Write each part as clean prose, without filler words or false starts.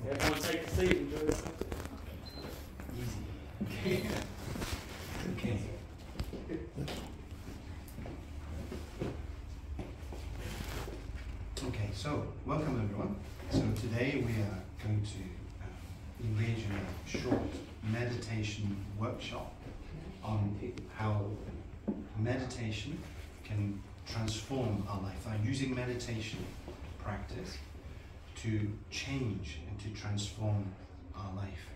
Everyone take a seat, enjoy yourself. Easy. Okay. Okay, so welcome everyone. So today we are going to engage in a short meditation workshop on how meditation can transform our life, using meditation practice to change and to transform our life.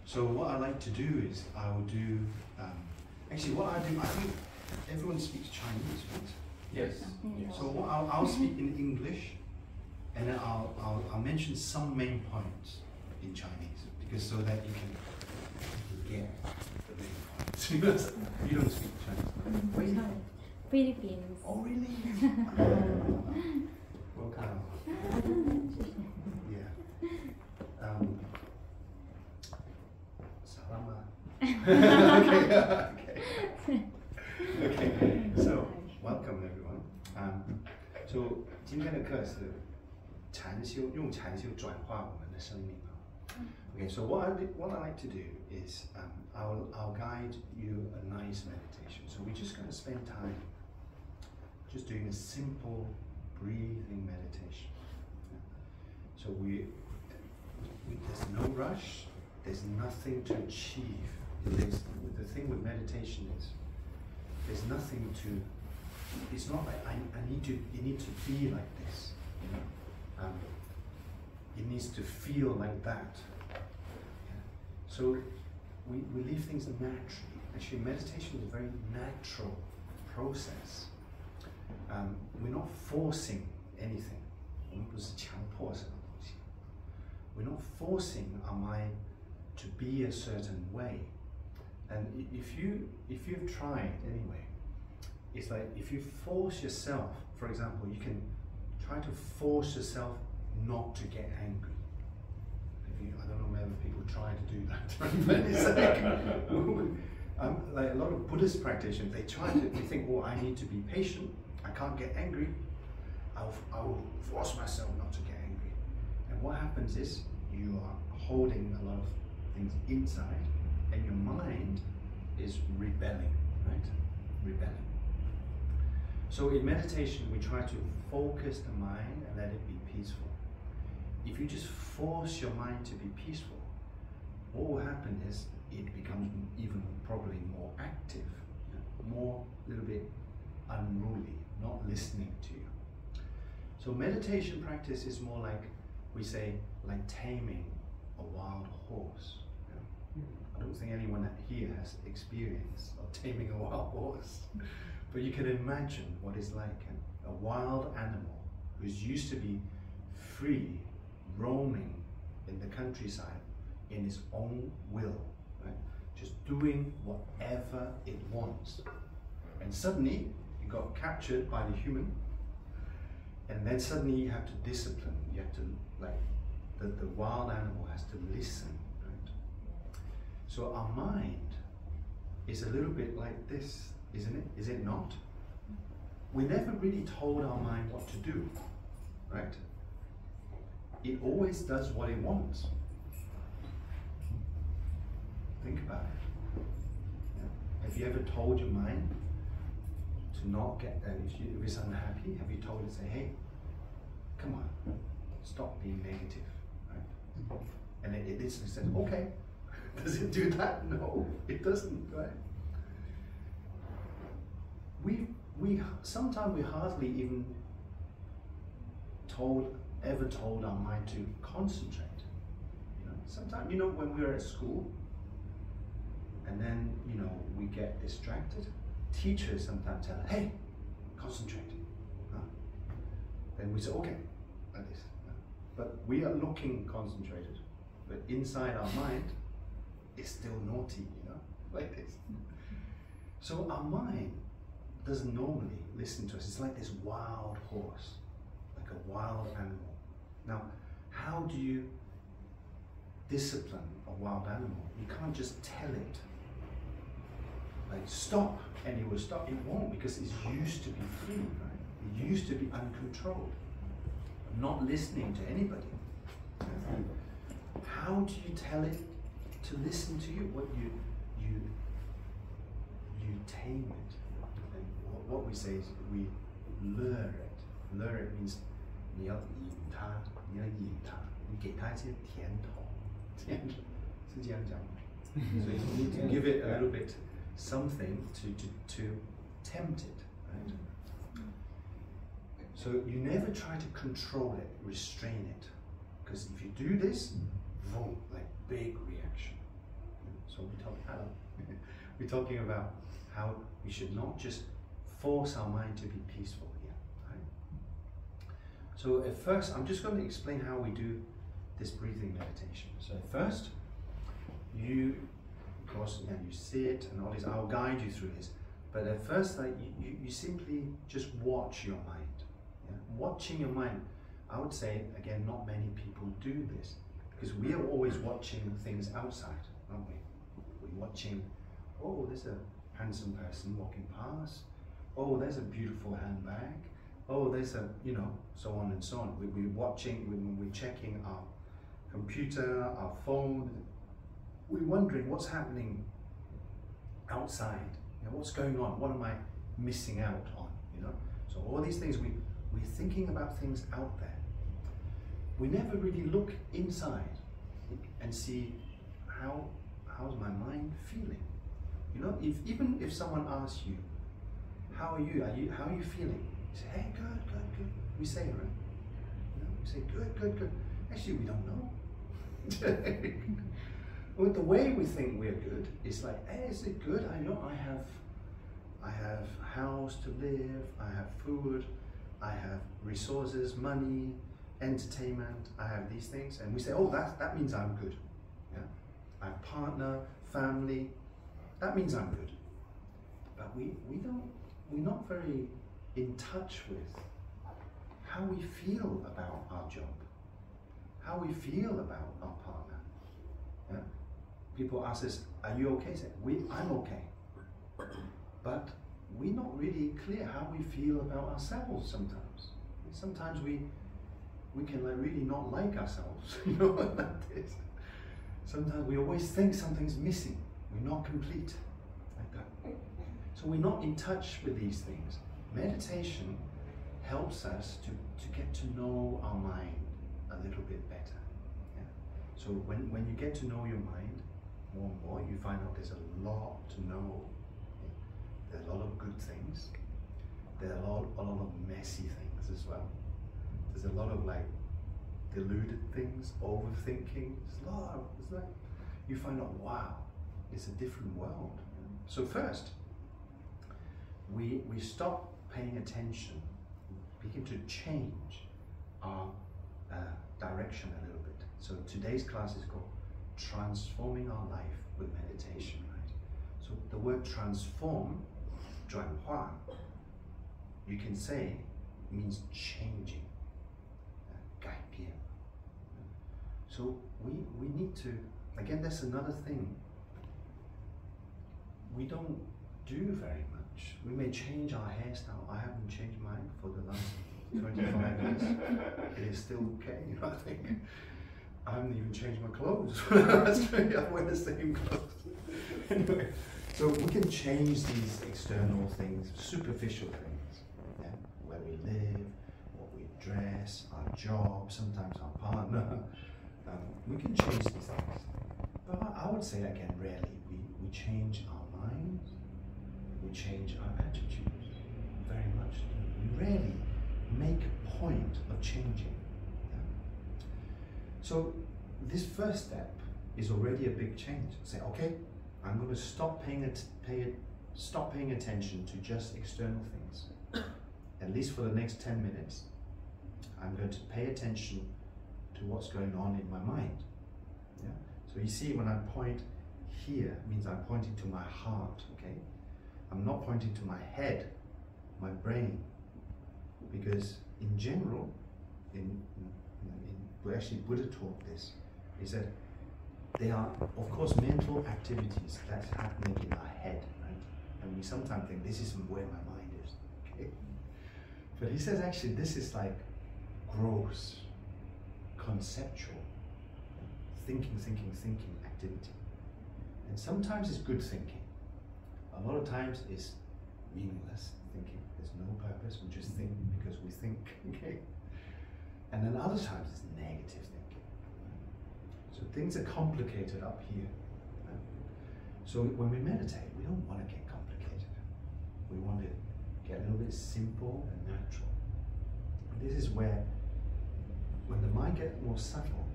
So what I like to do is I will do, actually what I do, I think everyone speaks Chinese, right? Yes. So what I'll speak in English, and then I'll mention some main points in Chinese, because so that you can get the main points. You don't speak Chinese. Where are you from? Philippines. Oh really? Welcome. Yeah. Salama. Okay. So welcome everyone. So 今天的课是禅修，用禅修转化我们的生命。Okay, so what I like to do is I'll guide you a nice meditation. So we're just going to spend time just doing a simple breathing meditation. So there's no rush, there's nothing to achieve. The thing with meditation is there's nothing to. It's not like you need to be like this. It needs to feel like that. So we leave things naturally. Actually, meditation is a very natural process. We're not forcing anything. We're not forcing our mind to be a certain way. And if you've tried anyway, it's like if you force yourself, for example, you can try to force yourself not to get angry. I don't know whether people try to do that, but it's like a lot of Buddhist practitioners, they think, oh, I need to be patient, I can't get angry, I will force myself not to get angry. And what happens is you are holding a lot of things inside, and your mind is rebelling, right? Rebelling. So in meditation, we try to focus the mind and let it be peaceful. If you just force your mind to be peaceful, what will happen is it becomes even probably more active, more a little bit unruly, not listening to you. So meditation practice is more like, we say, like taming a wild horse. I don't think anyone here has experience of taming a wild horse, but you can imagine what it's like. A wild animal who's used to be free, roaming in the countryside in its own will, right? Just doing whatever it wants. And suddenly it got captured by the human, and then suddenly you have to discipline. You have to, like, the wild animal has to listen, right? So our mind is a little bit like this, isn't it? Is it not? We never really told our mind what to do, right? It always does what it wants. Think about it. Yeah. Have you ever told your mind to not get, if it's unhappy, have you told it, say, hey, come on, stop being negative, right? And it instantly says, okay. Does it do that? No, it doesn't, right? Sometimes we hardly even ever told our mind to concentrate. Sometimes, when we're at school, and then, we get distracted. Teachers sometimes tell us, hey, concentrate. Then we say, okay, like this. But we are looking concentrated, but inside our mind, it's still naughty, like this. So our mind doesn't normally listen to us. It's like this wild horse, like a wild animal. Now, how do you discipline a wild animal? You can't just tell it, like, stop, and it will stop. It won't, because it's used to be free, right? It used to be uncontrolled, not listening to anybody. how do you tell it to listen to you? What you tame it. And what we say is we lure it. Lure it means 你要引它，你要引它，你给它一些甜头，是这样讲吗？ So you need to give it a little bit something to tempt it, right? So you never try to control it, restrain it, because if you do this, vote like big reaction. So we're talking about how we should not just force our mind to be peaceful here, right? So at first, I'm just going to explain how we do this breathing meditation. So at first, you, of course, you sit and all this. I'll guide you through this. But at first, you simply just watch your mind. Yeah? Watching your mind. I would say, again, not many people do this because we are always watching things outside, aren't we? We're watching, oh, there's a handsome person walking past. Oh, there's a beautiful handbag. Oh, there's a, so on and so on. We're watching, we're checking our computer, our phone. We're wondering what's happening outside. What's going on? What am I missing out on? So all these things, we're thinking about things out there. We never really look inside and see how's my mind feeling. Even if someone asks you, how are you? How are you feeling? You say, hey, good. We say, right? We say, good. Actually, we don't know. Well, the way we think we're good is like, hey, is it good? I know I have house to live, I have food, I have resources, money, entertainment, I have these things, and we say, oh, that means I'm good. Yeah? I have partner, family, that means I'm good. But we're not very in touch with how we feel about our job, how we feel about our partner. Yeah? People ask us, are you okay? Say, I'm okay. But we're not really clear how we feel about ourselves sometimes. Sometimes we can really not like ourselves, like this. Sometimes we always think something's missing. We're not complete, like that. So we're not in touch with these things. Meditation helps us to get to know our mind a little bit better. Yeah? So when you get to know your mind more and more, you find out there's a lot to know. There are a lot of good things. There are a lot of messy things as well. There's a lot of deluded things, overthinking. It's like you find out, wow, it's a different world. So first, we stop paying attention, begin to change our direction a little bit. So today's class is called Transforming Our Life with Meditation, right? So the word transform, 转化, you can say means changing, 改变. So we need to, again, that's another thing. We don't do very much. We may change our hairstyle. I haven't changed mine for the last 25 years. It is still okay, I think. I haven't even changed my clothes. I wear the same clothes. Anyway, so we can change these external things, superficial things, yeah? Where we live, what we dress, our job, sometimes our partner. We can change these things. But I would say again, rarely we change our minds, we change our attitudes very much. We rarely make a point of changing. So this first step is already a big change. Say, okay, I'm going to stop paying attention to just external things. At least for the next 10 minutes, I'm going to pay attention to what's going on in my mind. Yeah? So you see, when I point here, it means I'm pointing to my heart. Okay, I'm not pointing to my head, my brain, because in general, actually Buddha taught this. He said there are, of course, mental activities that's happening in our head, right? And we sometimes think this isn't where my mind is. Okay? But he says actually this is like gross, conceptual thinking activity. And sometimes it's good thinking. A lot of times it's meaningless thinking. There's no purpose. We just think because we think. Okay. And then other times it's negative thinking. So things are complicated up here. So when we meditate, we don't want to get complicated. We want to get a little bit simple and natural. And this is where, when the mind gets more subtle,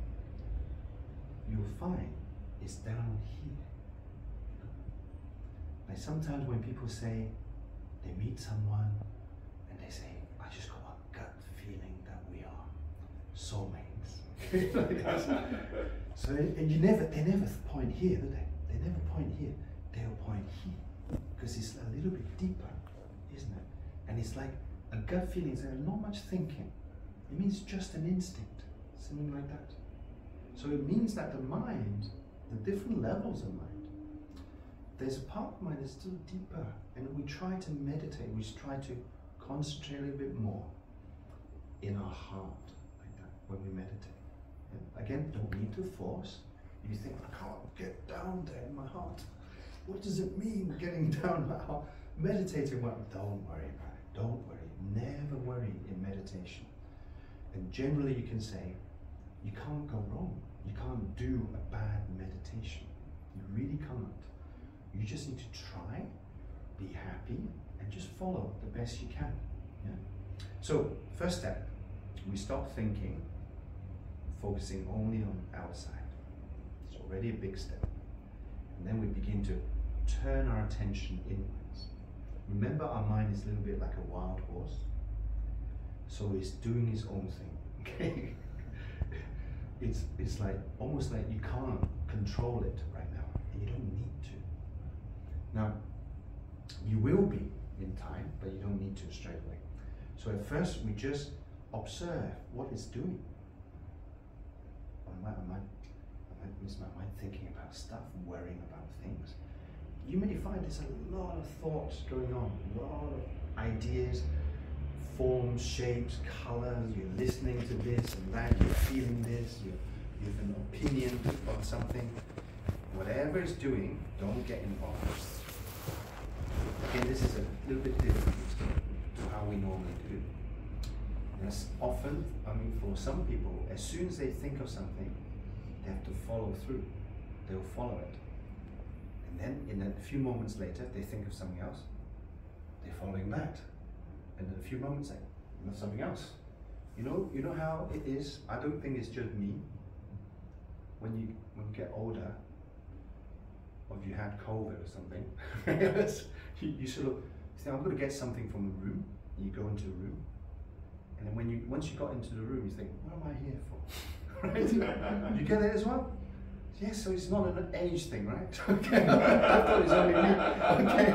you'll find it's down here. Like sometimes when people say they meet someone and they say, I just got a gut feeling that we are soulmates. So and they never point here, do they? They never point here. They'll point here because it's a little bit deeper, isn't it? And it's like a gut feeling. There's not much thinking. It means just an instinct, something like that. So it means that the mind, the different levels of mind, there's a part of mind that's still deeper, and we try to meditate, we try to concentrate a little bit more in our heart, like that, when we meditate. And again, don't need to force. You think, I can't get down there in my heart. What does it mean, getting down my heart? Meditating, well, don't worry about it, don't worry. Never worry in meditation. And generally you can say, you can't go wrong. You can't do a bad meditation. You really can't. You just need to try, be happy, and just follow the best you can. Yeah? So, first step, we stop thinking, focusing only on outside. It's already a big step. And then we begin to turn our attention inwards. Remember, our mind is a little bit like a wild horse. So it's doing its own thing. Okay? It's like almost like you can't control it right now, and you don't need to. Now, you will be in time, but you don't need to straight away. So at first, we just observe what it's doing. I might miss my mind thinking about stuff, worrying about things. You may find there's a lot of thoughts going on, a lot of ideas, forms, shapes, colors. You're listening to this and that, you're feeling this, you have an opinion on something. Whatever it's doing, don't get involved. Again, this is a little bit different to how we normally do. Yes, often, for some people, as soon as they think of something, they have to follow through. They'll follow it. And then, in a few moments later, they think of something else. They're following that. And in a few moments, something else. You know how it is. I don't think it's just me. When you get older, or if you had COVID or something, you sort of think, I'm going to get something from the room. And you go into a room, and then once you got into the room, you think, what am I here for? Right? You get it as well? Yes. So it's not an age thing, right? Okay. I thought it was only me. Okay.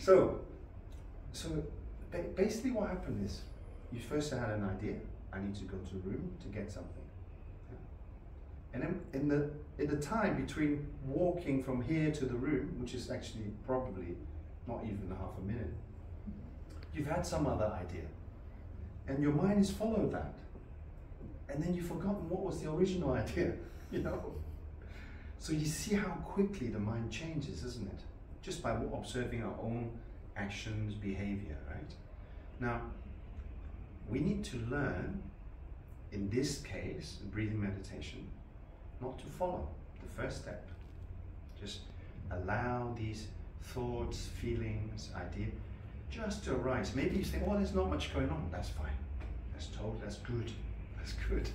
So basically, what happened is, you first had an idea. I need to go to the room to get something. And then in the time between walking from here to the room, which is actually probably not even half a minute, you've had some other idea. And your mind has followed that. And then you've forgotten what was the original idea, So you see how quickly the mind changes, isn't it? Just by observing our own actions, behavior, right? Now, we need to learn, in this case, breathing meditation, not to follow the first step. Just allow these thoughts, feelings, ideas just to arise. Maybe you think, oh, there's not much going on. That's fine. That's good. That's good.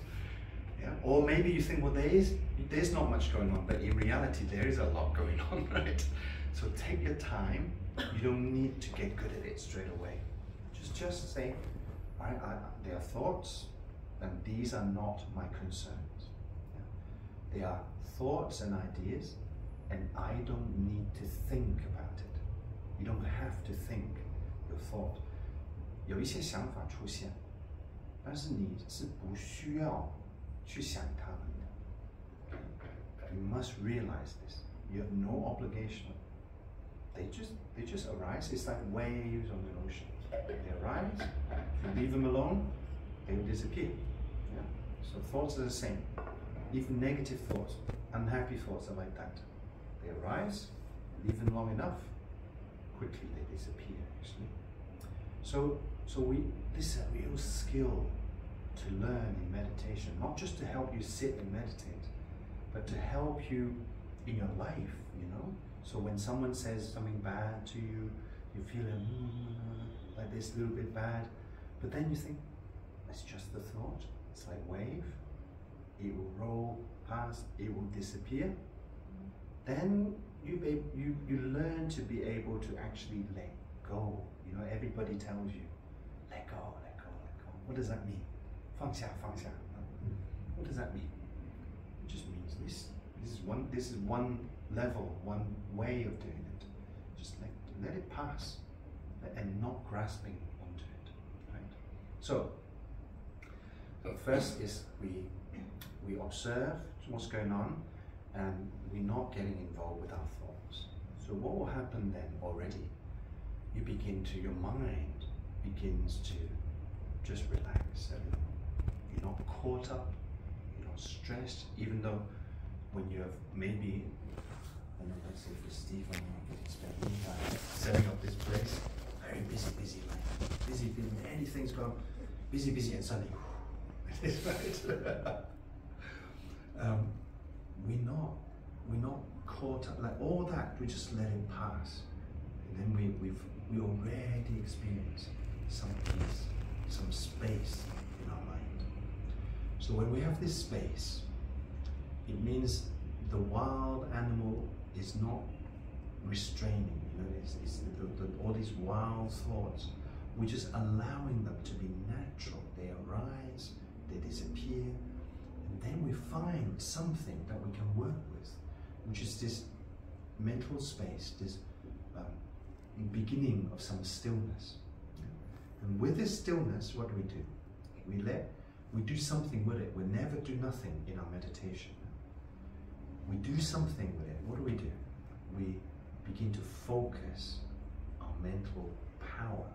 Yeah. Or maybe you think, well, there's not much going on, but in reality, there is a lot going on, right? So take your time. You don't need to get good at it straight away. Just say, there are thoughts, and these are not my concerns. They are thoughts and ideas, and I don't need to think about it. You don't have to think your thought. 有一些想法出现，但是你是不需要去想它们的。You must realize this. You have no obligation. They just arise. It's like waves on the ocean. They arise. If you leave them alone, they will disappear. Yeah? So thoughts are the same. Even negative thoughts, unhappy thoughts are like that. They arise, leave them long enough, quickly they disappear actually. So this is a real skill to learn in meditation, not just to help you sit and meditate, but to help you in your life, you know? So when someone says something bad to you, you feel like this, a little bit bad, but then you think, it's just the thought, it's like wave, it will roll past, it will disappear. Then you learn to be able to actually let go. You know, everybody tells you, let go, let go, let go. What does that mean? 放下, 放下. What does that mean? It just means this is one level, one way of doing it. Just let it pass and not grasping onto it. Right? So first is we observe what's going on and we're not getting involved with our thoughts. So what will happen then already? Your mind begins to just relax and you're not caught up, you're not stressed, even though when you have maybe, I don't know, let's say for Stephen, he's spending time setting up this place, very busy, like busy, many things going, busy, and suddenly, it's right. We're not caught up, like all that, we just let it pass. And then we already experience some peace, some space in our mind. So when we have this space, it means the wild animal is not restraining, you know, it's all these wild thoughts, we're just allowing them to be natural. They arise, they disappear, and then we find something that we can work with, which is this mental space, this beginning of some stillness. And with this stillness, what do? We do something with it. We never do nothing in our meditation. We do something with it. What do? We begin to focus our mental power.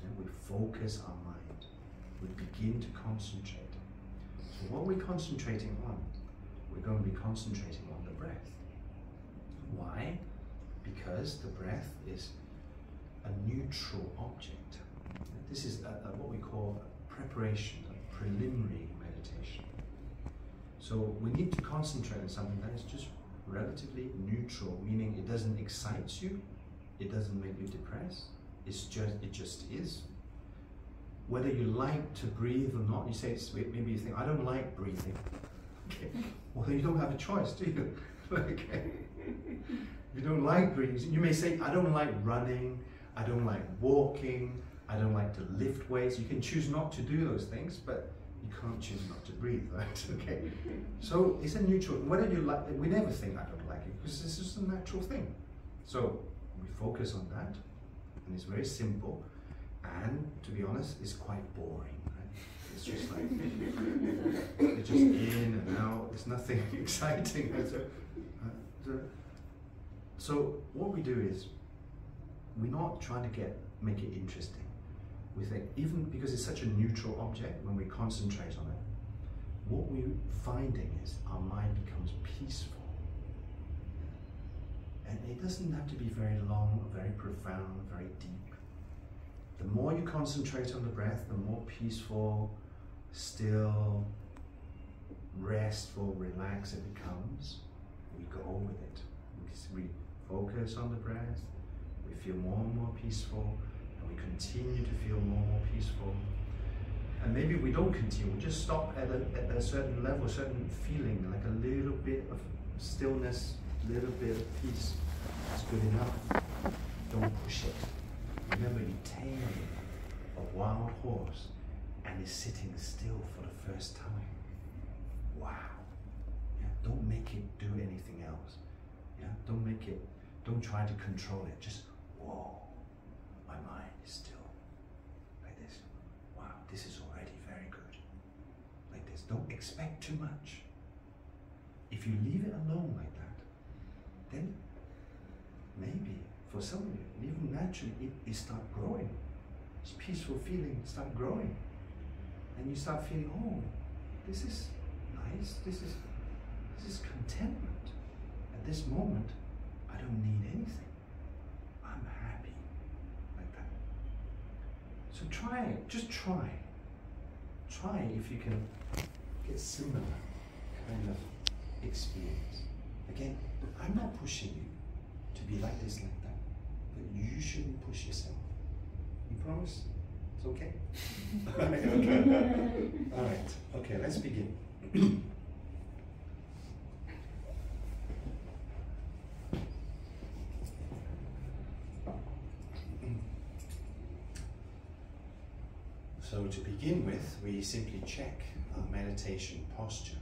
And we focus our mind. We begin to concentrate. So what we're concentrating on, we're going to be concentrating on the breath. Why? Because the breath is a neutral object. This is what we call a preparation, a preliminary meditation. So we need to concentrate on something that is just relatively neutral, meaning it doesn't excite you, it doesn't make you depressed, it just is. Whether you like to breathe or not, you say, maybe you think, I don't like breathing. Okay. Well, you don't have a choice, do you? Okay. If you don't like breathing, you may say, I don't like running, I don't like walking, I don't like to lift weights. You can choose not to do those things, but you can't choose not to breathe, right? Okay. So it's a neutral, whether you like it, we never think I don't like it, because this is a natural thing. So we focus on that, and it's very simple, and to be honest, it's quite boring, right? It's just like, it's just in and out, there's nothing exciting. So what we do is, we're not trying to make it interesting. We think, even because it's such a neutral object, when we concentrate on it, what we're finding is our mind becomes peaceful. And it doesn't have to be very long, very profound, very deep. The more you concentrate on the breath, the more peaceful, still, restful, relaxed it becomes. We go with it. We focus on the breath, we feel more and more peaceful, and we continue to feel more and more peaceful. And maybe we don't continue, we just stop at a certain level, a certain feeling, like a little bit of stillness, a little bit of peace. It's good enough. Don't push it. Remember, you're taming a wild horse and it's sitting still for the first time. Wow. Yeah, don't make it do anything else. Yeah, don't try to control it. Just, whoa, my mind is still. Like this. Wow, this is already very good. Like this. Don't expect too much. If you leave it alone like that, then maybe for some of you, even naturally, it start growing. This peaceful feeling start growing. And you start feeling, oh, this is nice. This is At this moment, I don't need anything. I'm happy like that. So try it, just try. Try if you can get similar kind of experience. Again, I'm not pushing you to be like this, like that, but you shouldn't push yourself. You promise? It's okay? Okay. All right. Okay, let's begin. So to begin with, we simply check our meditation posture.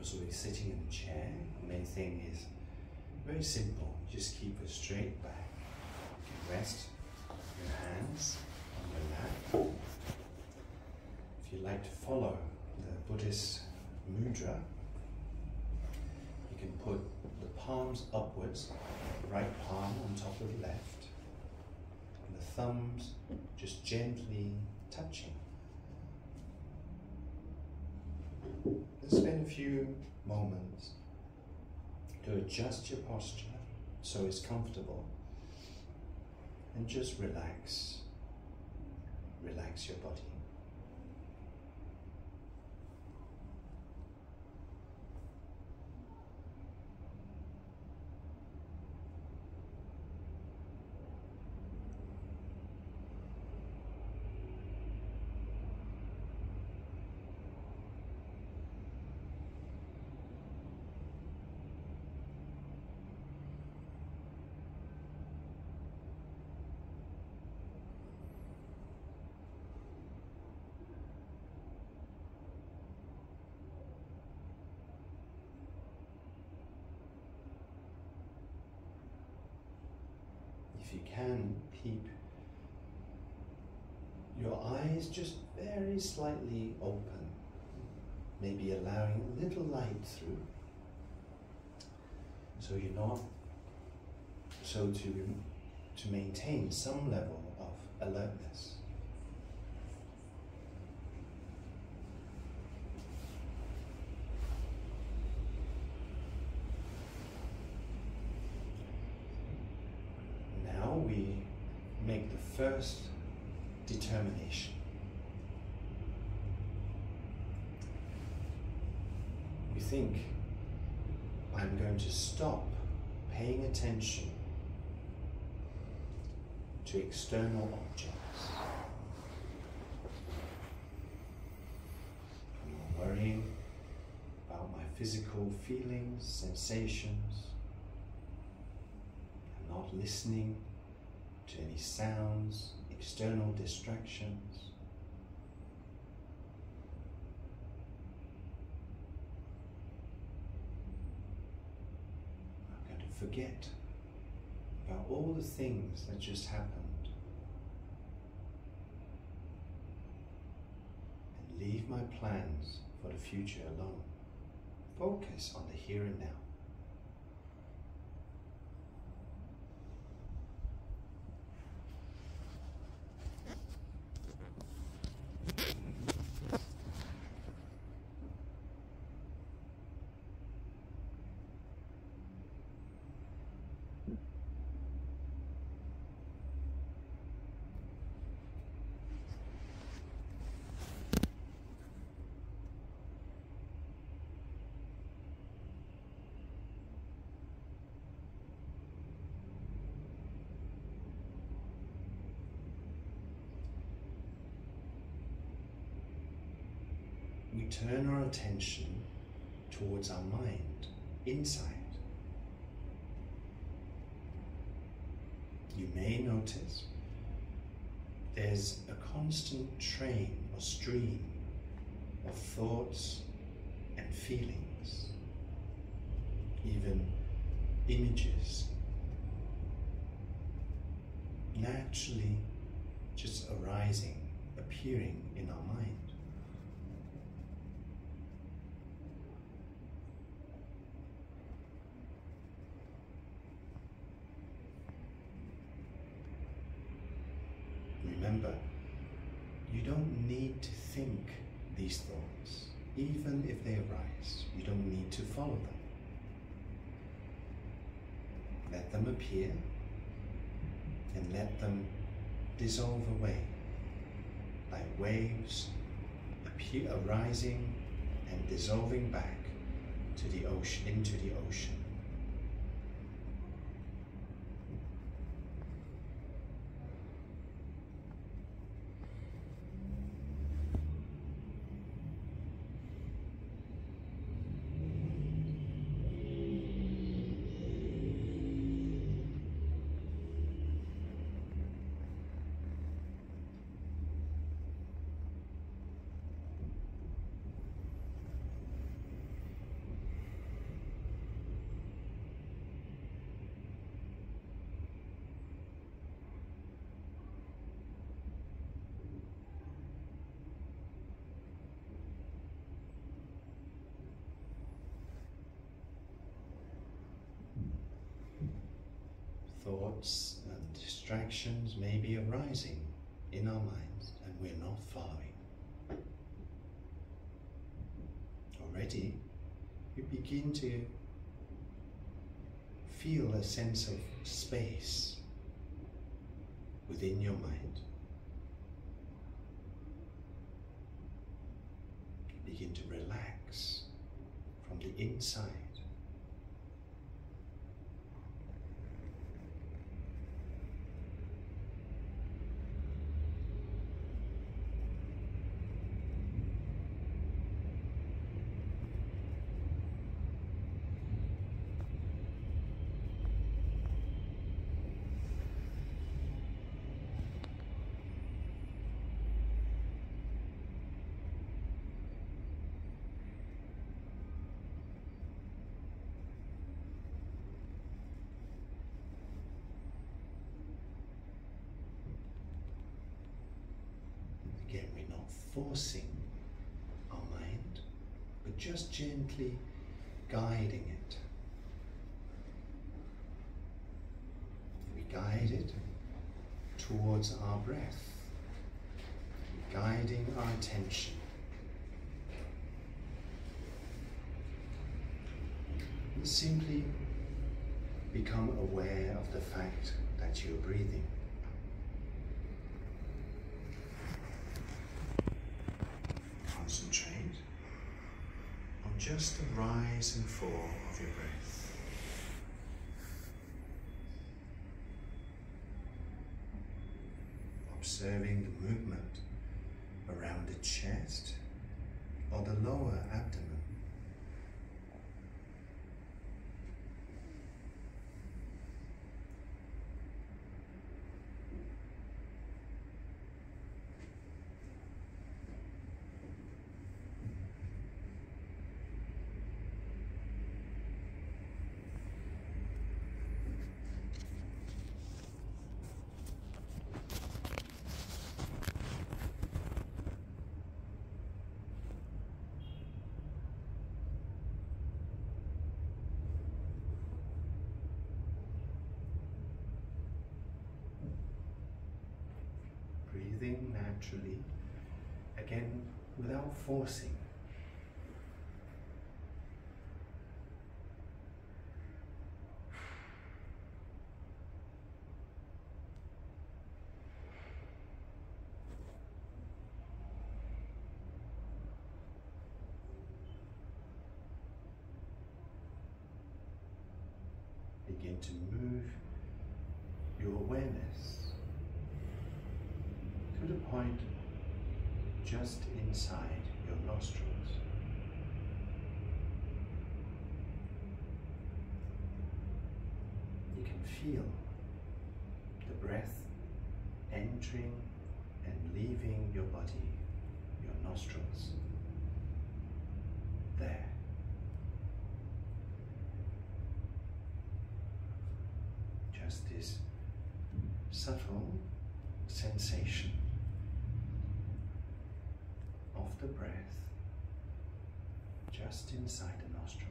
So we're sitting in a chair. The main thing is very simple. Just keep a straight back. You can rest your hands on your lap. If you like to follow the Buddhist mudra, you can put the palms upwards, right palm on top of the left, and the thumbs just gently touching. Let's spend a few moments to adjust your posture so it's comfortable, and just relax. Relax your body. If you can, keep your eyes just very slightly open, maybe allowing a little light through, so you're not, so to maintain some level of alertness. We make the first determination. We think, I'm going to stop paying attention to external objects. I'm not worrying about my physical feelings, sensations. I'm not listening to any sounds, external distractions. I'm going to forget about all the things that just happened and leave my plans for the future alone. Focus on the here and now. We turn our attention towards our mind, inside. You may notice there's a constant train or stream of thoughts and feelings, even images, naturally just arising, appearing in our mind. Remember, you don't need to think these thoughts, even if they arise. You don't need to follow them. them appear and let them dissolve away like waves arising and dissolving back to the ocean, into the ocean. Thoughts and distractions may be arising in our minds and we're not following. Already you begin to feel a sense of space within your mind. You begin to relax from the inside. Again, we're not forcing our mind, but just gently guiding it. We guide it towards our breath, guiding our attention. And simply become aware of the fact that you're breathing. Concentrate on just the rise and fall of your breath. Observing the movement around the chest or the lower abdomen. Breathing naturally, again without forcing. Begin to move your awareness to the point just inside your nostrils. You can feel the breath entering and leaving your body, your nostrils. There. Just this subtle sensation of the breath just inside the nostrils.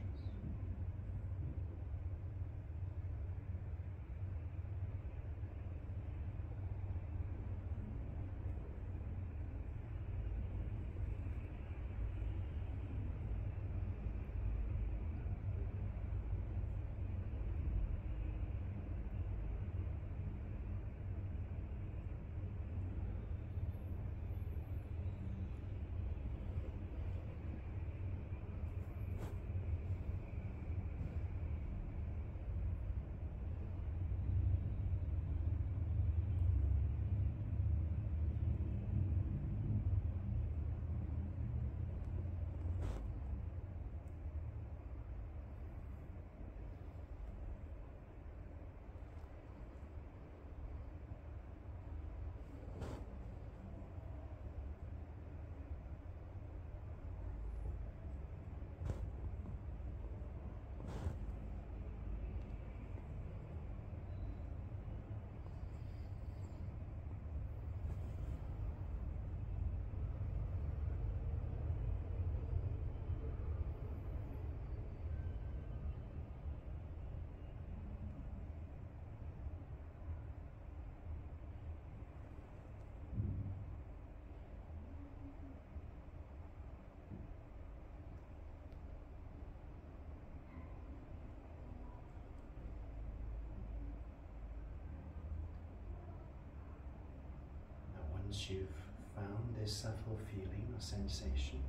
once you've found this subtle feeling or sensation,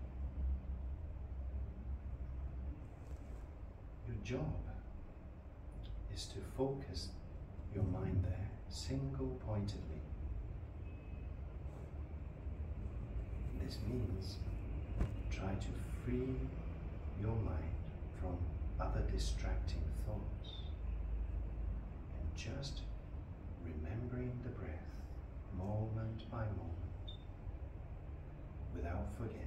your job is to focus your mind there single-pointedly. This means try to free your mind from other distracting thoughts and just remembering the breath moment by moment without forgetting.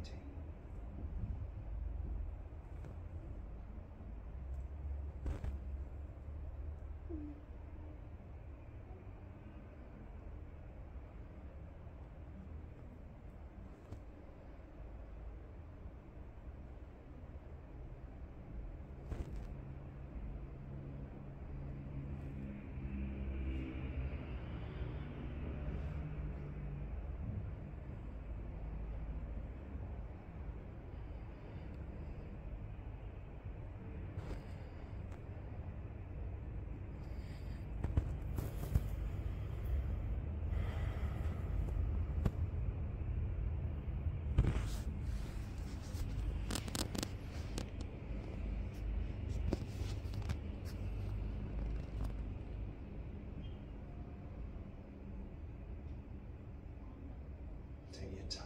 Take your time.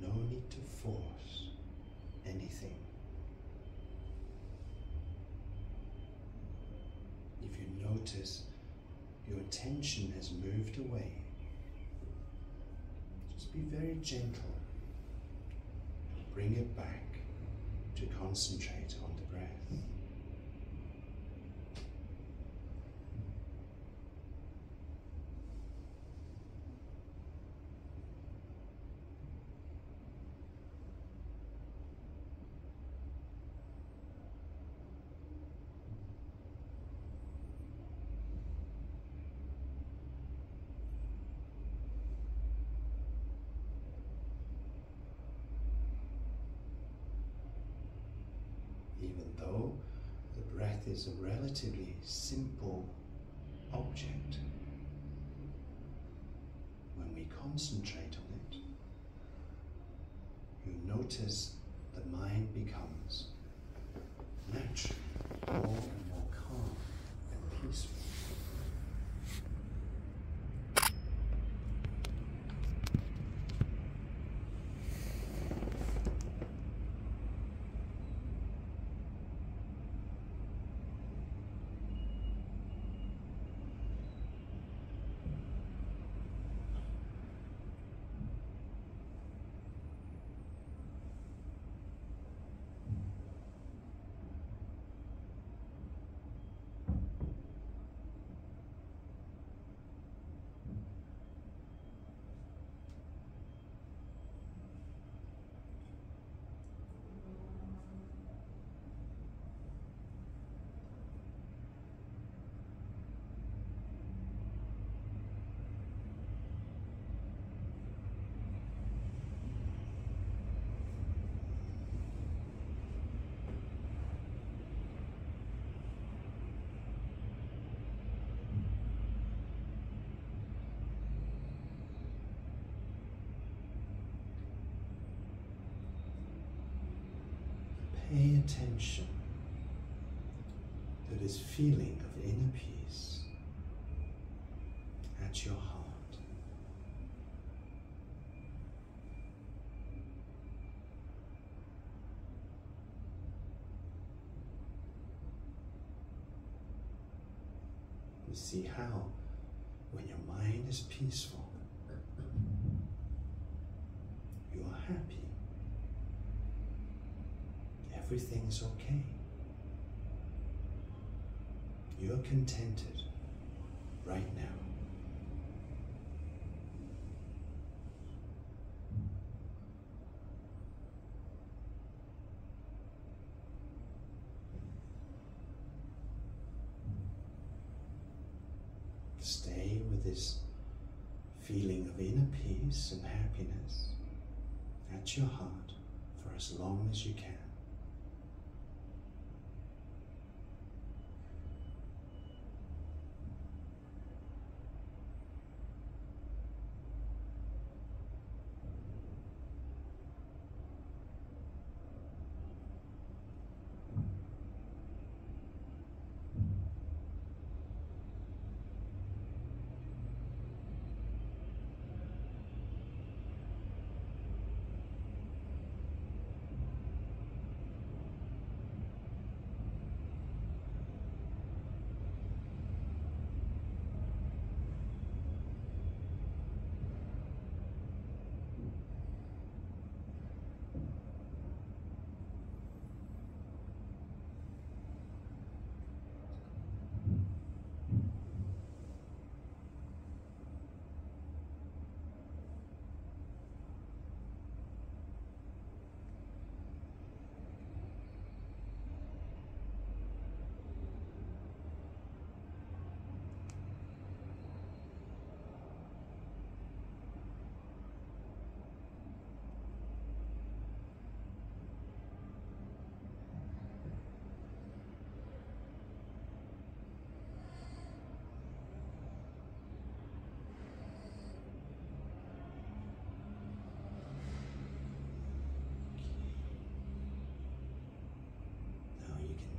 No need to force anything. If you notice your attention has moved away, just be very gentle. Bring it back to concentrate on the breath. Even though the breath is a relatively simple object, when we concentrate on it, you notice the mind becomes naturally more and more calm and peaceful. Pay attention to this feeling of inner peace at your heart. You see how, when your mind is peaceful, you are happy. Everything's okay. You're contented right now. Stay with this feeling of inner peace and happiness at your heart for as long as you can.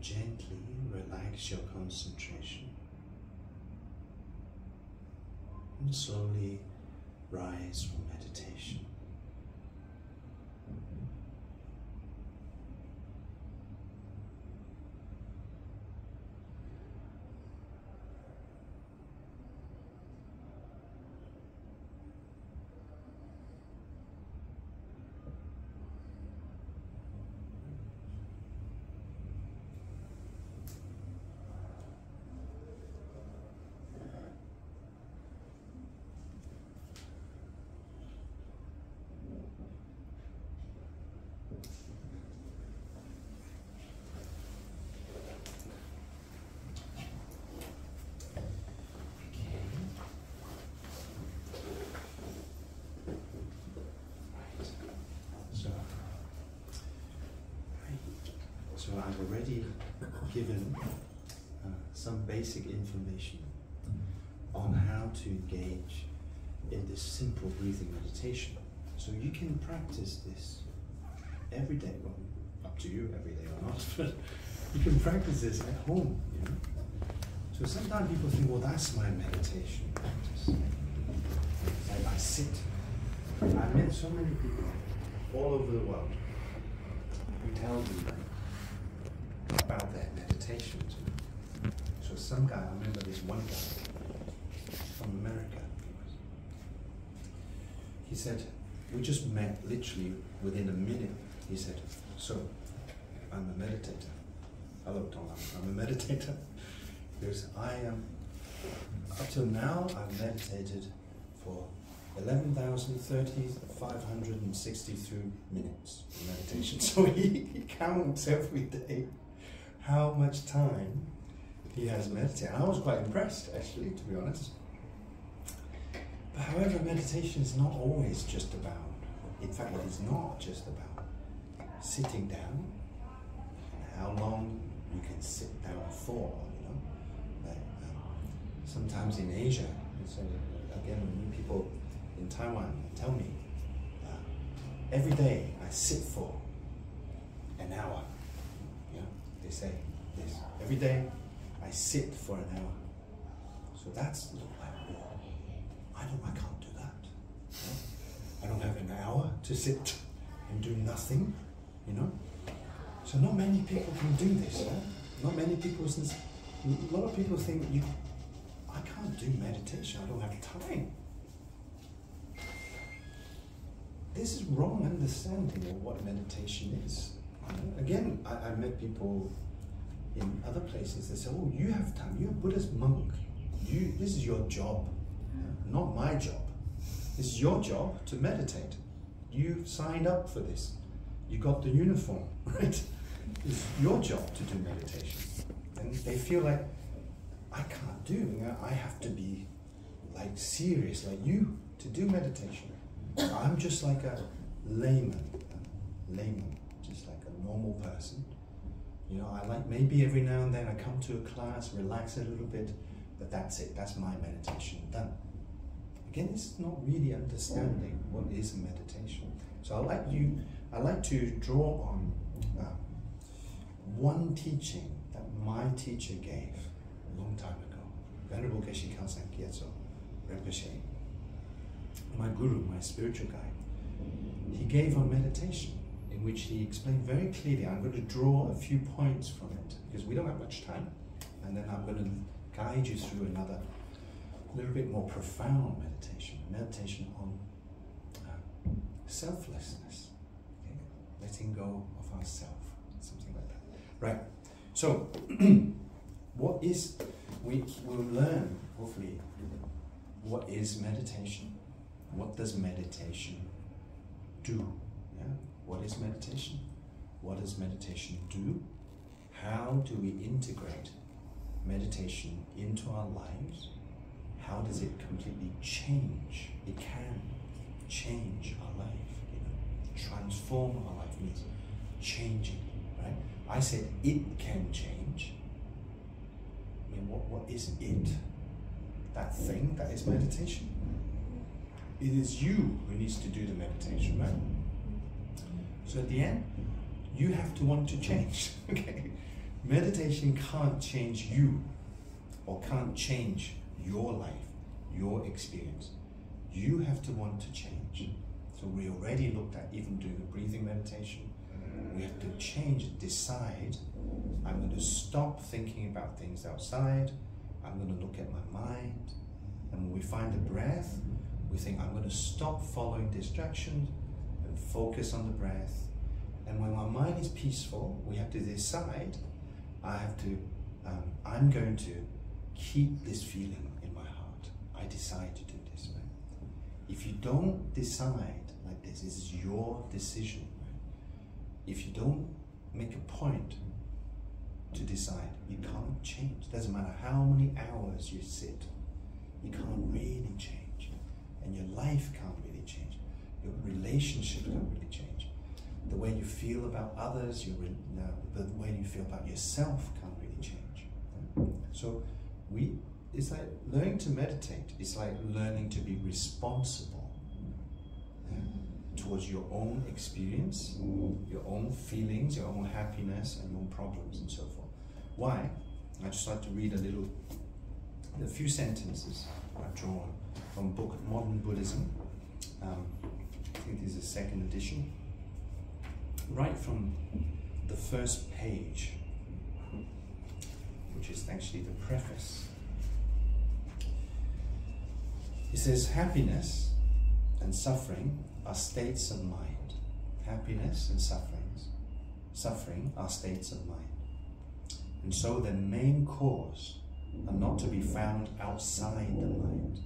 gently relax your concentration and slowly rise from meditation. So I've already given some basic information on how to engage in this simple breathing meditation. So you can practice this every day. Well, up to you every day or not, but you can practice this at home. You know? So sometimes people think, well, that's my meditation practice. It's like I sit. I've met so many people all over the world who tell me about their meditations. So some guy, I remember this one guy from America, he said, we just met literally within a minute. He said, so I'm a meditator. Hello Tom, I'm a meditator. Because I am, up till now, I've meditated for 563 minutes of meditation. So he counts every day how much time he has meditated. I was quite impressed, actually, to be honest. But however, meditation is not always just about, in fact, it is not just about sitting down, how long you can sit down for, you know. Like, sometimes in Asia, so again, when people in Taiwan tell me, every day I sit for an hour. You know, they say this. Every day I sit for an hour. So that's like, I can't do that. You know? I don't have an hour to sit and do nothing, you know. So not many people can do this. Huh? Not many people, a lot of people think, I can't do meditation, I don't have time. This is wrong understanding of what meditation is. Again, I met people in other places that say, oh, you have time, you're a Buddhist monk. This is your job, not my job. This is your job to meditate. You signed up for this. You got the uniform, right? It's your job to do meditation. And they feel like, I can't do, I have to be like serious like you to do meditation. I'm just like a layman, just like a normal person. You know, I like maybe every now and then I come to a class, relax a little bit, but that's it, that's my meditation done. Again, this is not really understanding what is meditation. So I like to draw on one teaching that my teacher gave a long time ago, Venerable Geshe Khalsan Gyatso Rinpoche, my guru, my spiritual guide. He gave on meditation, in which he explained very clearly. I'm going to draw a few points from it, because we don't have much time, and then I'm going to guide you through another, little bit more profound meditation on selflessness, okay? Letting go of ourself, something like that. Right, so we'll learn, hopefully, what is meditation? What does meditation do? Yeah? What is meditation? What does meditation do? How do we integrate meditation into our lives? How does it completely change? It can change our life, you know. Transform our life means changing, right? I said it can change. I mean, what is it? That thing that is meditation? It is you who needs to do the meditation, right? So at the end, you have to want to change, okay? meditation can't change you or can't change your life, your experience. You have to want to change. So we already looked at even doing a breathing meditation. We have to change, decide, I'm going to stop thinking about things outside, I'm going to look at my mind, and when we find the breath, we think I'm going to stop following distractions and focus on the breath. And when my mind is peaceful, we have to decide, I'm going to keep this feeling in my heart. I decide to do this. Right? If you don't decide like this is your decision. If you don't make a point to decide, you can't change. Doesn't matter how many hours you sit, you can't really change. And your life can't really change. Your relationship can't really change. The way you feel about others, the way you feel about yourself can't really change. So it's like learning to meditate. It's like learning to be responsible towards your own experience, your own feelings, your own happiness, and your own problems, and so forth. Why? I just like to read a few sentences I've drawn from book Modern Buddhism. I think this is the second edition. Right from the first page, which is actually the preface. It says, happiness and suffering are states of mind. Happiness and suffering are states of mind. And so their main cause are not to be found outside the mind.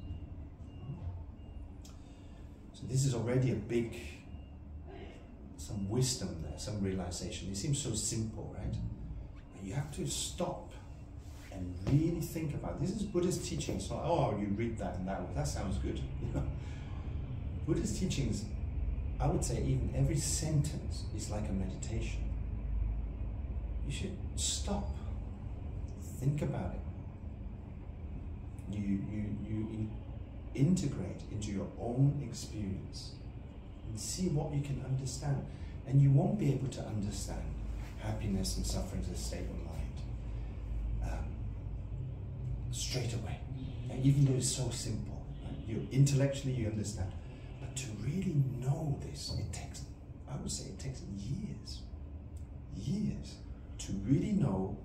So this is already some wisdom there, some realization. It seems so simple, right? But you have to stop and really think about it. This is Buddhist teaching. It's not, oh, you read that and that sounds good. You know? Buddhist teachings, I would say even every sentence is like a meditation. You should stop, think about it. You integrate into your own experience and see what you can understand. And you won't be able to understand happiness and suffering as a state of mind straight away, even though it's so simple. Right? Intellectually you understand. But to really know this, I would say it takes years to really know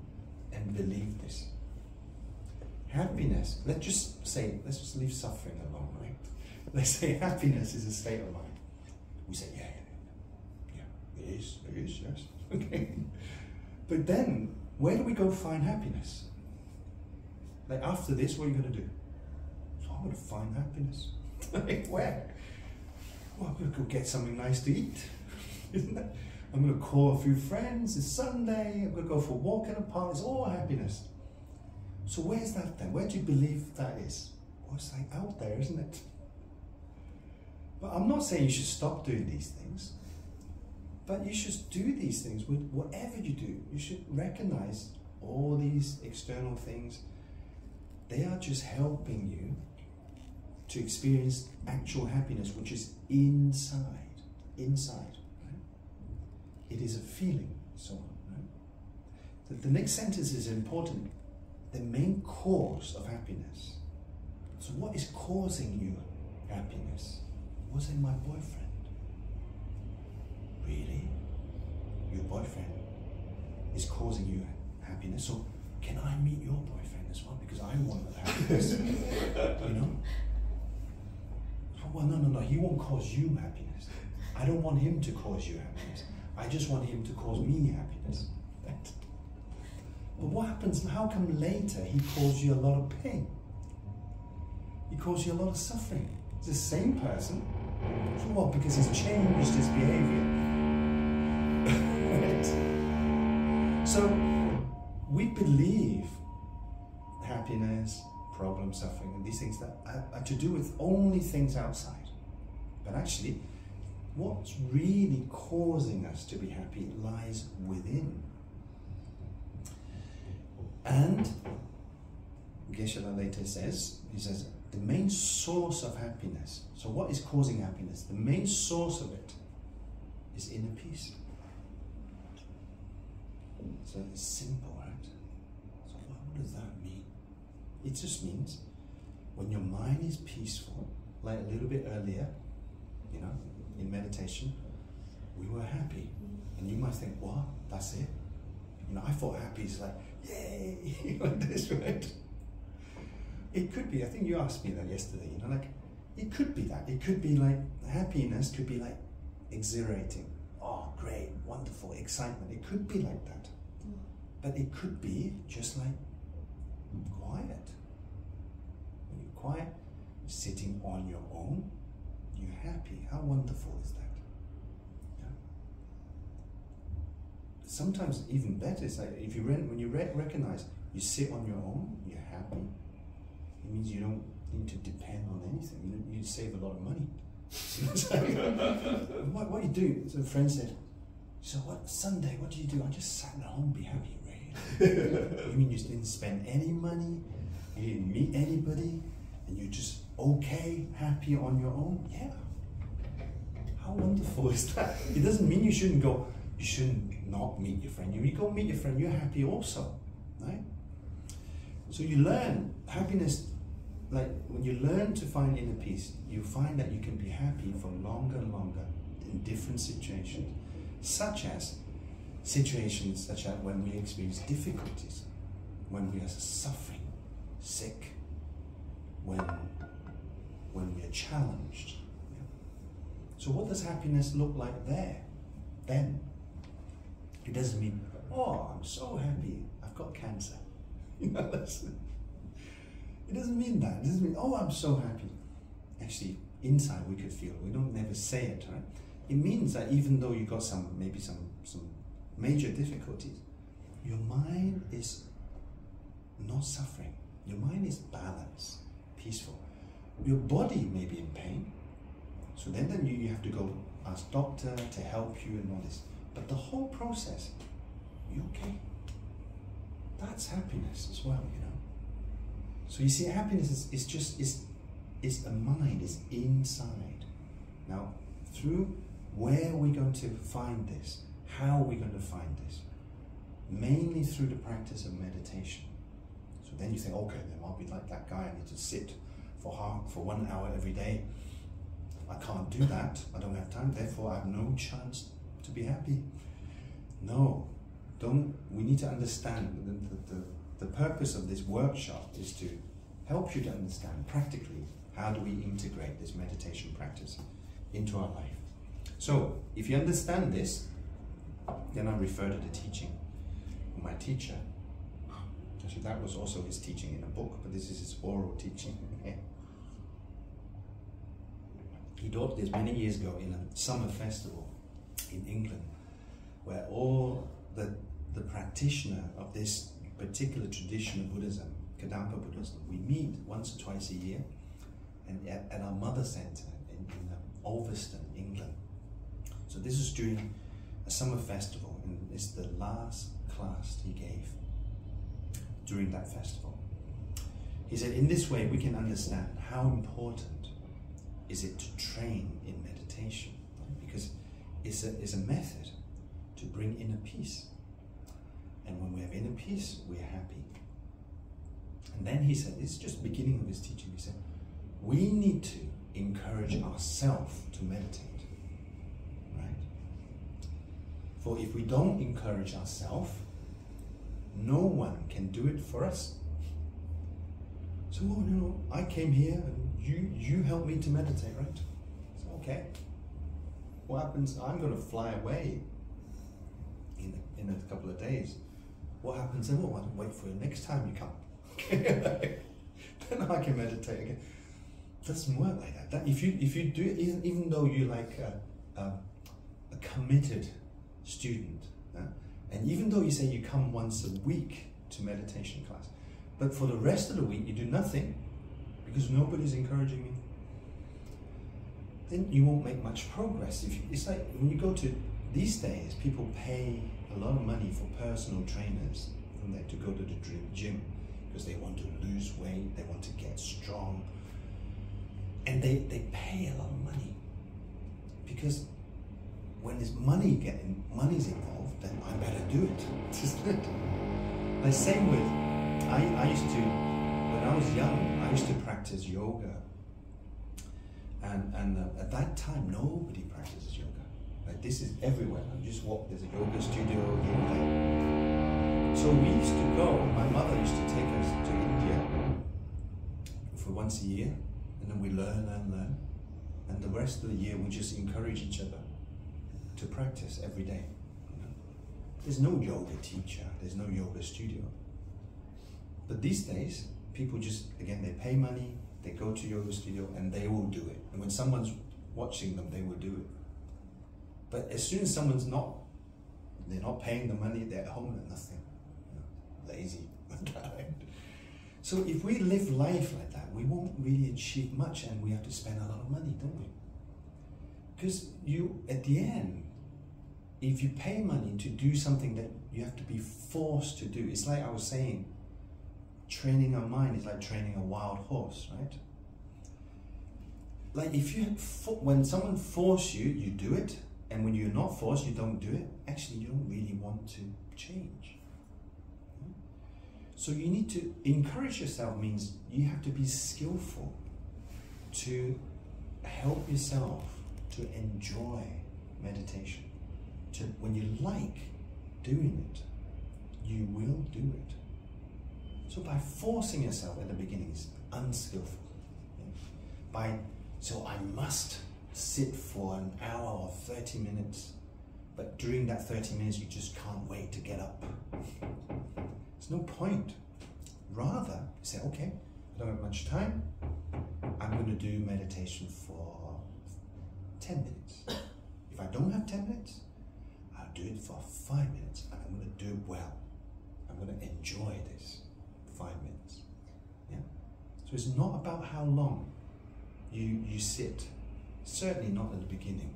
and believe this. Happiness, let's just leave suffering alone, right? Let's say happiness is a state of mind. We say, yeah, it is, yes. Okay. But then, where do we go find happiness? Like after this, what are you going to do? So I'm going to find happiness. Like where? Well, I'm going to go get something nice to eat. Isn't it? I'm going to call a few friends, it's Sunday, I'm going to go for a walk in a park, it's all happiness. So where's that then? Where do you believe that is? Well, it's like out there, isn't it? But I'm not saying you should stop doing these things, but you should do these things with whatever you do. You should recognize all these external things. They are just helping you to experience actual happiness, which is inside. Right? It is a feeling, so on. Right? The next sentence is important. The main cause of happiness. So what is causing you happiness? Was it my boyfriend? Really? Your boyfriend is causing you happiness, so can I meet your boyfriend as well? Because I want happiness. You know? Well, no, he won't cause you happiness. I don't want him to cause you happiness. I just want him to cause me happiness. But what happens, how come later he caused you a lot of pain? He caused you a lot of suffering. It's the same person. So what? Because he's changed his behavior. Right? So we believe happiness, problem, suffering, and these things that are to do with only things outside. But actually, what's really causing us to be happy lies within. And Geshe-la later says, the main source of happiness. So what is causing happiness? The main source of it is inner peace. So it's simple, right? So what does that mean? It just means when your mind is peaceful, like a little bit earlier, you know, in meditation, we were happy. And you might think, what? That's it? You know, I thought happy is like, yay, like this, right? It could be, I think you asked me that yesterday, you know, like, it could be that. It could be like, happiness could be like exhilarating. Oh, great, wonderful, excitement. It could be like that. But it could be just like quiet. When you're quiet, you're sitting on your own, you're happy. How wonderful is that? Sometimes even better is like if you when you recognize you sit on your own, you're happy. It means you don't need to depend on anything. You save a lot of money. What you do? So a friend said, "So what Sunday? What do you do?" I just sat at home, be happy, right? You mean you didn't spend any money? You didn't meet anybody, and you're just okay, happy on your own? Yeah. How wonderful is that? It doesn't mean you shouldn't go. You shouldn't not meet your friend. You go meet your friend, you're happy also, right? So you learn happiness, like when you learn to find inner peace, you find that you can be happy for longer and longer in different situations, such as when we experience difficulties, when we are suffering, sick, when we are challenged. Yeah. So what does happiness look like there, then? It doesn't mean, oh, I'm so happy, I've got cancer. You know, it doesn't mean that. It doesn't mean, oh, I'm so happy. Actually, inside we could feel, we don't never say it, right? It means that even though you got maybe some major difficulties, your mind is not suffering. Your mind is balanced, peaceful. Your body may be in pain, so then you have to go ask doctor to help you and all this. But the whole process, you're okay. That's happiness as well, you know. So you see, happiness is a mind, is inside. Now, through where we're going to find this, how are we going to find this? Mainly through the practice of meditation. So then you think, okay, then I'll be like that guy, I need to sit for 1 hour every day. I can't do that, I don't have time, therefore I have no chance to be happy. No, we need to understand the purpose of this workshop is to help you to understand practically how do we integrate this meditation practice into our life. So if you understand this, then I refer to the teaching of my teacher. Actually, that was also his teaching in a book, but this is his oral teaching. He taught this many years ago in a summer festival in England, where all the practitioner of this particular tradition of Buddhism, Kadampa Buddhism, we meet once or twice a year, and at our mother centre in Ulverston, England. So this is during a summer festival, and it's the last class he gave during that festival. He said, in this way we can understand how important is it to train in meditation, because it's a method to bring inner peace. And when we have inner peace, we're happy. And then he said, it's just the beginning of his teaching, he said, we need to encourage ourselves to meditate, right? For if we don't encourage ourselves, no one can do it for us. So, well, you know, I came here and you helped me to meditate, right? So, okay. What happens? I'm going to fly away in a couple of days. What happens then? Well, I'll wait for you next time you come. Then I can meditate again. It doesn't work like that. If you do it, even though you're like a committed student, and even though you say you come once a week to meditation class, but for the rest of the week you do nothing because nobody's encouraging you, then you won't make much progress. It's like when you go to, these days, people pay a lot of money for personal trainers to go to the gym because they want to lose weight, they want to get strong, and they pay a lot of money because when there's money's involved, then I better do it. isn't it? The same with, I used to, when I was young, I used to practice yoga. And at that time, nobody practices yoga. Like, this is everywhere. You just walk, there's a yoga studio here and there. So we used to go, my mother used to take us to India for once a year, and then we learn. And the rest of the year, we just encourage each other to practice every day. You know? There's no yoga teacher, there's no yoga studio. But these days, people just, again, they pay money, they go to yoga studio, and they will do it. And when someone's watching them, they will do it. But as soon as someone's not, they're not paying the money, they're at home and nothing. You know, lazy. So if we live life like that, we won't really achieve much, and we have to spend a lot of money, don't we? Because you, at the end, if you pay money to do something that you have to be forced to do, it's like I was saying, training our mind is like training a wild horse, right? Like if you, when someone forces you, you do it, and when you're not forced, you don't do it. Actually, you don't really want to change. So you need to encourage yourself, means you have to be skillful to help yourself to enjoy meditation. To, when you like doing it, you will do it. So by forcing yourself at the beginning is unskillful. So I must sit for an hour or 30 minutes, but during that 30 minutes you just can't wait to get up. There's no point. Rather, say, okay, I don't have much time, I'm going to do meditation for 10 minutes. If I don't have 10 minutes, I'll do it for 5 minutes, and I'm going to do it well. I'm going to enjoy this 5 minutes. Yeah? So it's not about how long you sit, certainly not at the beginning.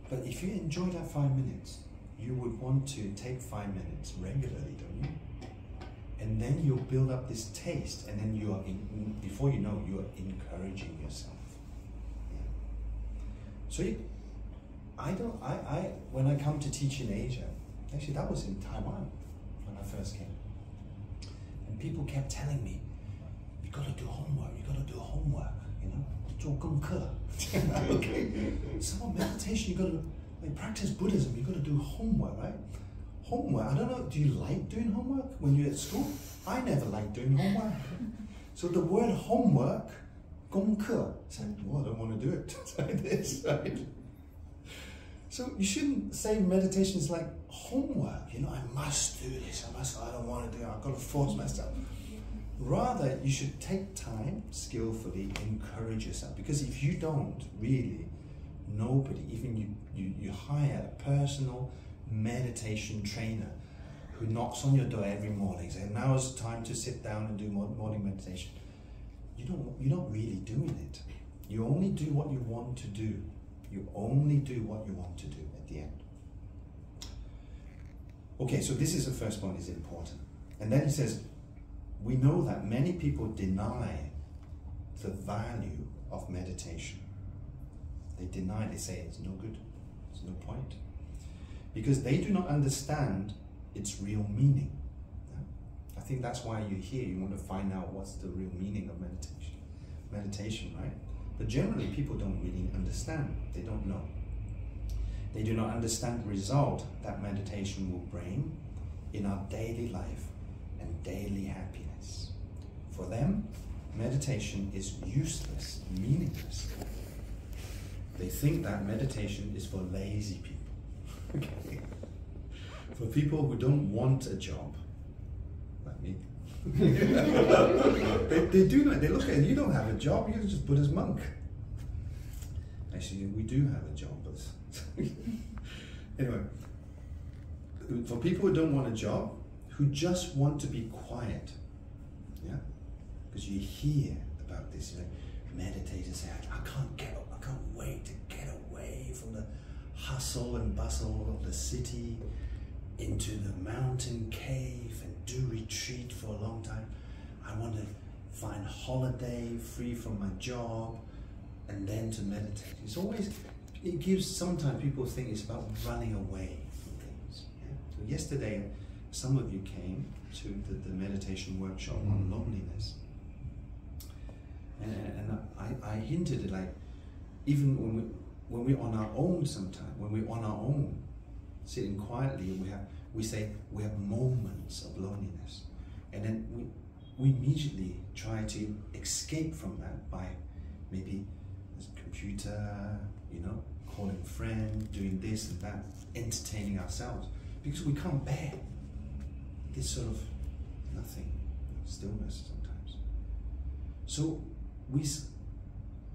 But if you enjoy that 5 minutes, you would want to take 5 minutes regularly, don't you? And then you'll build up this taste, and then you are, before you know, you are encouraging yourself. Yeah. So when I come to teach in Asia, actually that was in Taiwan when I first came, and people kept telling me, you got to do homework, you got to do homework, you know, 做功课. Okay, so meditation, you got to, like, practice Buddhism, you got to do homework, right? Homework, I don't know, do you like doing homework when you're at school? I never liked doing homework. So the word homework, 功課, said, well, I don't want to do it. It's like this, right? So you shouldn't say meditation is like homework, you know, I must do this, I don't want to do it, I've got to force myself. Rather, you should take time, skillfully encourage yourself, because if you don't, really, nobody, even you hire a personal meditation trainer who knocks on your door every morning saying, now is the time to sit down and do morning meditation. You're not really doing it. You only do what you want to do. You only do what you want to do at the end. Okay, so this is the first point, is important. And then he says, we know that many people deny the value of meditation. They deny, they say it's no good, it's no point. Because they do not understand its real meaning. Yeah? I think that's why you're here, you want to find out what's the real meaning of meditation. Meditation, right? But generally people don't really understand, they don't know. They do not understand the result that meditation will bring in our daily life and daily happiness. For them, meditation is useless, meaningless. They think that meditation is for lazy people. Okay. For people who don't want a job, like me. they do not, they look at it, you don't have a job, you're just Buddhist monk. Actually, we do have a job, but anyway. For people who don't want a job, who just want to be quiet, yeah? Because you hear about this, you know, meditators say, I can't wait to get away from the hustle and bustle of the city into the mountain cave and do retreat for a long time. I want to find holiday, free from my job, and then to meditate. It's always, it gives, sometimes people think it's about running away from things. Yeah? So yesterday, some of you came to the meditation workshop on loneliness. And I hinted at, like, even when we're on our own sometimes, when we're on our own, sitting quietly, we say we have moments of loneliness. And then we immediately try to escape from that by maybe this computer, you know, calling a friend, doing this and that, entertaining ourselves, because we can't bear this sort of nothing, stillness sometimes. So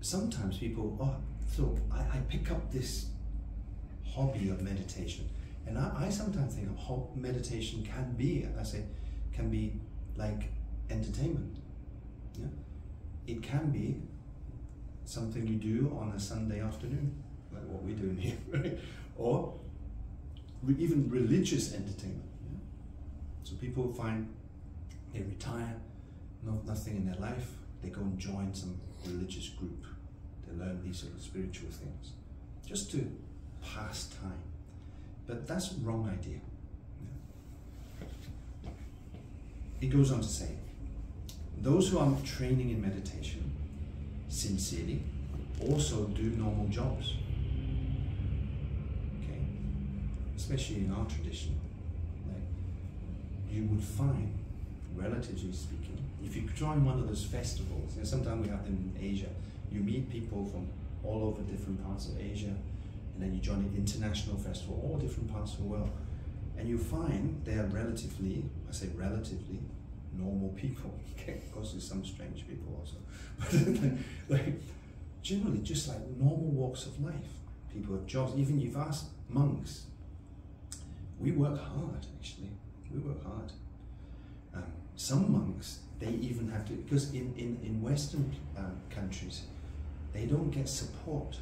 sometimes people, so I pick up this hobby of meditation, and I sometimes think of meditation can be like entertainment. Yeah? It can be something you do on a Sunday afternoon, like what we're doing here, right? Or even religious entertainment. Yeah? So people find they retire, nothing in their life, they go and join some religious group. They learn these sort of spiritual things, just to pass time. But that's the wrong idea. Yeah. It goes on to say, those who are training in meditation sincerely also do normal jobs. Okay? Especially in our tradition, like, you would find, relatively speaking, if you join one of those festivals, and sometimes we have them in Asia, you meet people from all over different parts of Asia, and then you join an international festival, all different parts of the world, and you find they are relatively, I say relatively, normal people. Okay, of course there's some strange people also, but like, generally just like normal walks of life. People have jobs. Even you've asked monks, we work hard actually, we work hard. Some monks, they even have to, because in Western countries, they don't get support,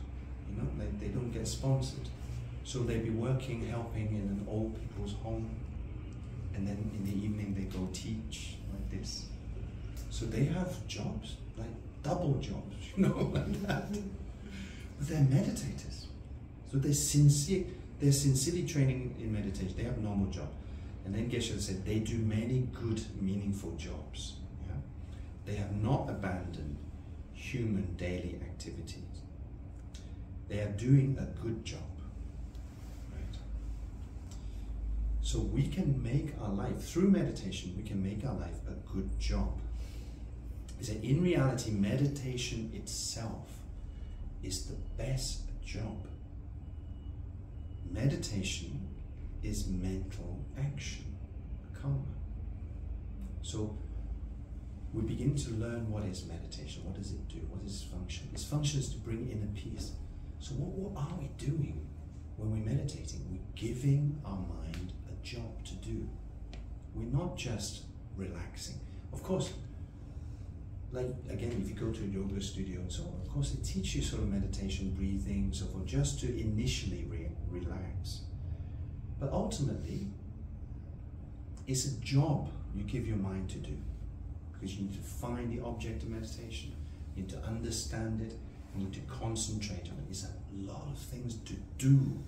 you know, they don't get sponsored. So they be working, helping in an old people's home, and then in the evening they go teach, like this. So they have jobs, like double jobs, you know, like that. But they're meditators. So they're sincerely training in meditation. They have a normal job. And then Geshe said, they do many good, meaningful jobs. Yeah? They have not abandoned human daily activities. They are doing a good job. Right? So we can make our life, through meditation, we can make our life a good job. He said, in reality, meditation itself is the best job. Meditation is mental action, karma. So we begin to learn what is meditation, what does it do, what is its function. Its function is to bring inner peace. So what are we doing when we're meditating? We're giving our mind a job to do. We're not just relaxing. Of course, like again, if you go to a yoga studio and so on, of course they teach you sort of meditation, breathing, so forth, just to initially relax. But ultimately, it's a job you give your mind to do, because you need to find the object of meditation, you need to understand it, you need to concentrate on it. It's a lot of things to do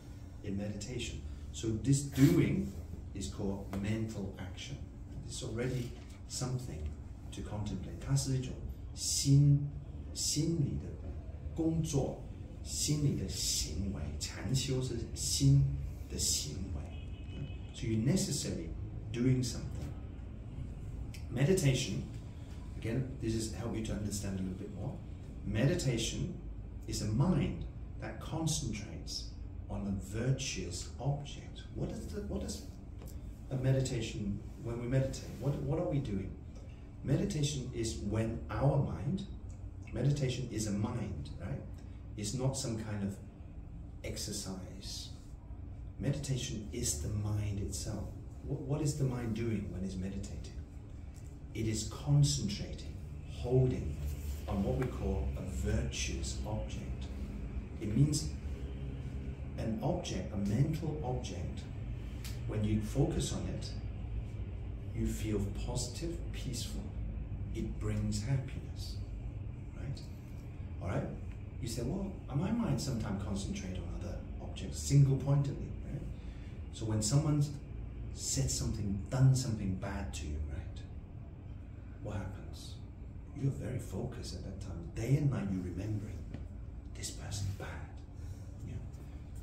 in meditation. So this doing is called mental action. It's already something to contemplate. 它是一种心理的工作，心理的行为。禅修是心的行为。So you're necessarily doing something. Meditation, again, this is help you to understand a little bit more. Meditation is a mind that concentrates on a virtuous object. What is a meditation? When we meditate, what are we doing? Meditation is when our mind, meditation is a mind, right? It's not some kind of exercise. Meditation is the mind itself. What is the mind doing when it's meditating? It is concentrating, holding on what we call a virtuous object. It means an object, a mental object, when you focus on it, you feel positive, peaceful. It brings happiness, right? All right? You say, well, my mind sometimes concentrates on other objects single-pointedly, right? So when someone done something bad to you, right? What happens? You're very focused at that time. Day and night you're remembering this person's bad. You know?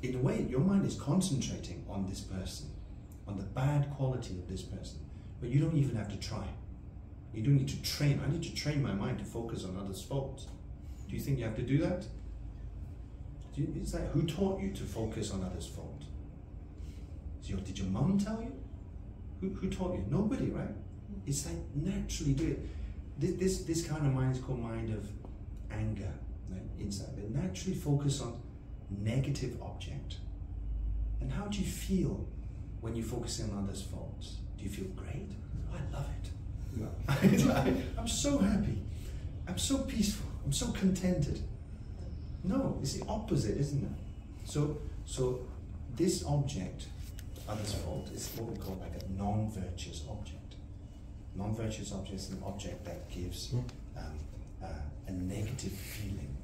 In a way, your mind is concentrating on this person, on the bad quality of this person, but you don't even have to try. You don't need to train. I need to train my mind to focus on others' faults. Do you think you have to do that? It's like, who taught you to focus on others' fault? Did your mum tell you? Who taught you? Nobody, right? It's like naturally do it. This kind of mind is called mind of anger. Right? Inside, they naturally focus on negative object. And how do you feel when you focus on others' faults? Do you feel great? Oh, I love it. No. I'm so happy. I'm so peaceful. I'm so contented. No, it's the opposite, isn't it? So this object, others' fault, is what we call like a non-virtuous object. Non-virtuous object is an object that gives a negative feeling,